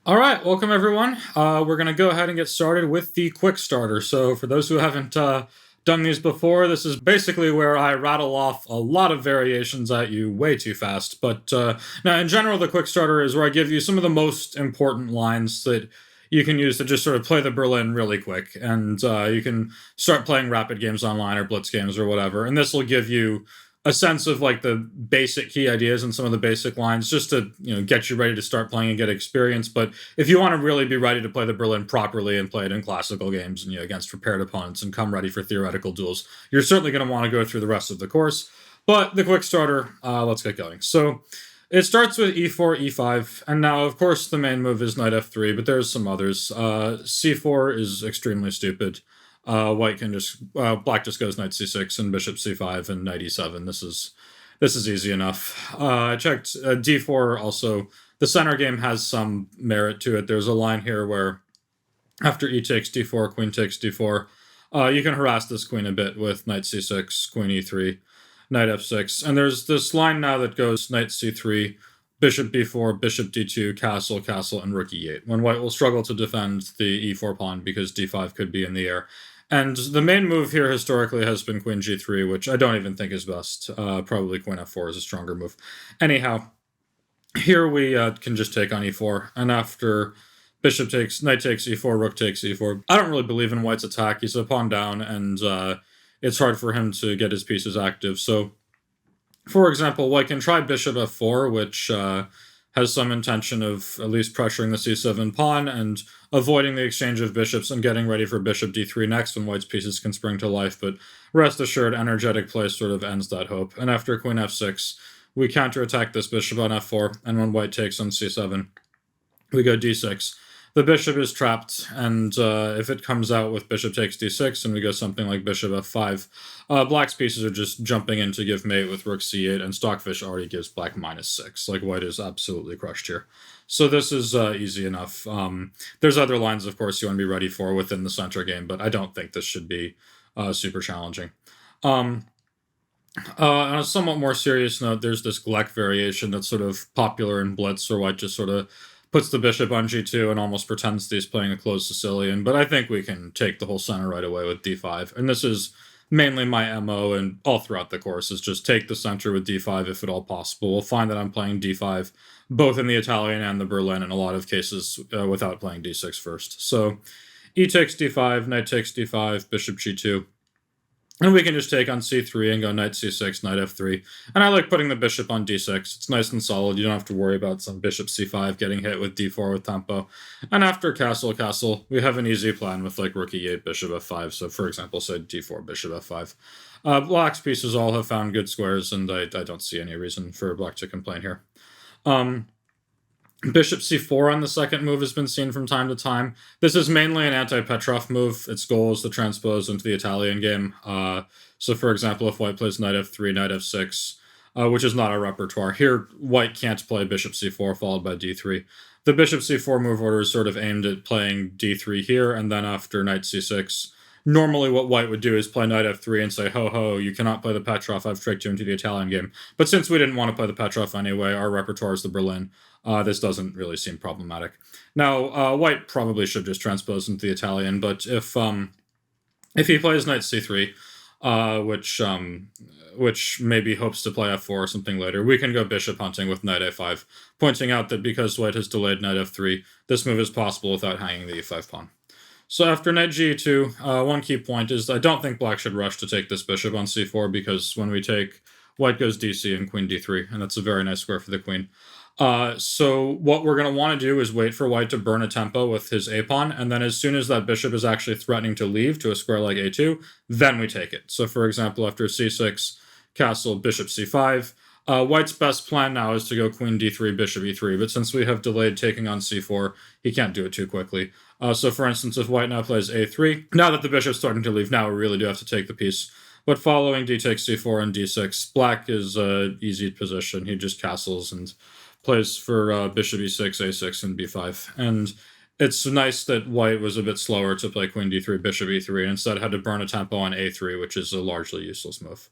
All right, welcome everyone. We're going to go ahead and get started with the quick starter. So, for those who haven't done these before, this is basically where I rattle off a lot of variations at you way too fast. But now, in general, the quick starter is where I give you some of the most important lines that you can use to just sort of play the Berlin really quick. And you can start playing rapid games online or blitz games or whatever. And this will give you a sense of like the basic key ideas and some of the basic lines just to get you ready to start playing and get experience. But if you want to really be ready to play the Berlin properly and play it in classical games and against prepared opponents and come ready for theoretical duels, you're certainly going to want to go through the rest of the course. But the quick starter, let's get going. So it starts with e4, e5, and now of course the main move is knight f3, but there's some others. c4 is extremely stupid. Black just goes knight c6 and bishop c5 and knight e7. This is easy enough. I checked d4 also. The center game has some merit to it. There's a line here where after e takes d4, queen takes d4, you can harass this queen a bit with knight c6, queen e3, knight f6. And there's this line now that goes knight c3, bishop b4, bishop d2, castle, castle, and rook e8, when white will struggle to defend the e4 pawn because d5 could be in the air. And the main move here historically has been queen g3, which I don't even think is best. Probably queen f4 is a stronger move. Anyhow, here we can just take on e4, and after bishop takes, knight takes e4, rook takes e4. I don't really believe in white's attack. He's a pawn down, and it's hard for him to get his pieces active. So, for example, white can try bishop f4, which has some intention of at least pressuring the c7 pawn and avoiding the exchange of bishops and getting ready for bishop d3 next when white's pieces can spring to life, but rest assured, energetic play sort of ends that hope. And after queen f6, we counterattack this bishop on f4, and when white takes on c7, we go d6. The bishop is trapped, and if it comes out with bishop takes d6 and we go something like bishop f5, black's pieces are just jumping in to give mate with rook c8, and Stockfish already gives black -6. Like, white is absolutely crushed here. So this is easy enough. There's other lines, of course, you want to be ready for within the center game, but I don't think this should be super challenging. On a somewhat more serious note, there's this Gleck variation that's sort of popular in blitz, where white just sort of puts the bishop on g2 and almost pretends that he's playing a closed Sicilian, but I think we can take the whole center right away with d5. And this is mainly my MO, and all throughout the course is just take the center with d5 if at all possible. We'll find that I'm playing d5 both in the Italian and the Berlin in a lot of cases without playing d6 first. So e takes d5, knight takes d5, bishop g2. And we can just take on c3 and go knight c6, knight f3. And I like putting the bishop on d6. It's nice and solid. You don't have to worry about some bishop c5 getting hit with d4 with tempo. And after castle, castle, we have an easy plan with like rook e8, bishop f5. So for example, say d4, bishop f5. Black's pieces all have found good squares, and I don't see any reason for black to complain here. Bishop c4 on the second move has been seen from time to time. This is mainly an AntiPetrov move. Its goal is to transpose into the Italian game. So for example, if white plays knight f3, knight f6, which is not a repertoire, here white can't play bishop c4 followed by d3. The bishop c4 move order is sort of aimed at playing d3 here, and then after knight c6, normally what white would do is play knight f3 and say, ho ho, you cannot play the Petrov, I've tricked you into the Italian game. But since we didn't want to play the Petrov anyway, our repertoire is the Berlin. This doesn't really seem problematic. Now, white probably should just transpose into the Italian, but if he plays knight c3, which maybe hopes to play f4 or something later, we can go bishop hunting with knight a5, pointing out that because white has delayed knight f3, this move is possible without hanging the e5 pawn. So after knight g2, one key point is I don't think black should rush to take this bishop on c4, because when we take, white goes dc and queen d3, and that's a very nice square for the queen. So what we're going to want to do is wait for white to burn a tempo with his a-pawn, and then as soon as that bishop is actually threatening to leave to a square like a2, then we take it. So for example, after c6, castle, bishop c5, white's best plan now is to go queen d3, bishop e3, but since we have delayed taking on c4, he can't do it too quickly. So for instance, if white now plays a3, now that the bishop's starting to leave, now we really do have to take the piece. But following d takes c4 and d6, black is an easy position. He just castles and plays for bishop e6, a6, and b5. And it's nice that white was a bit slower to play queen d3, bishop e3, and instead had to burn a tempo on a3, which is a largely useless move.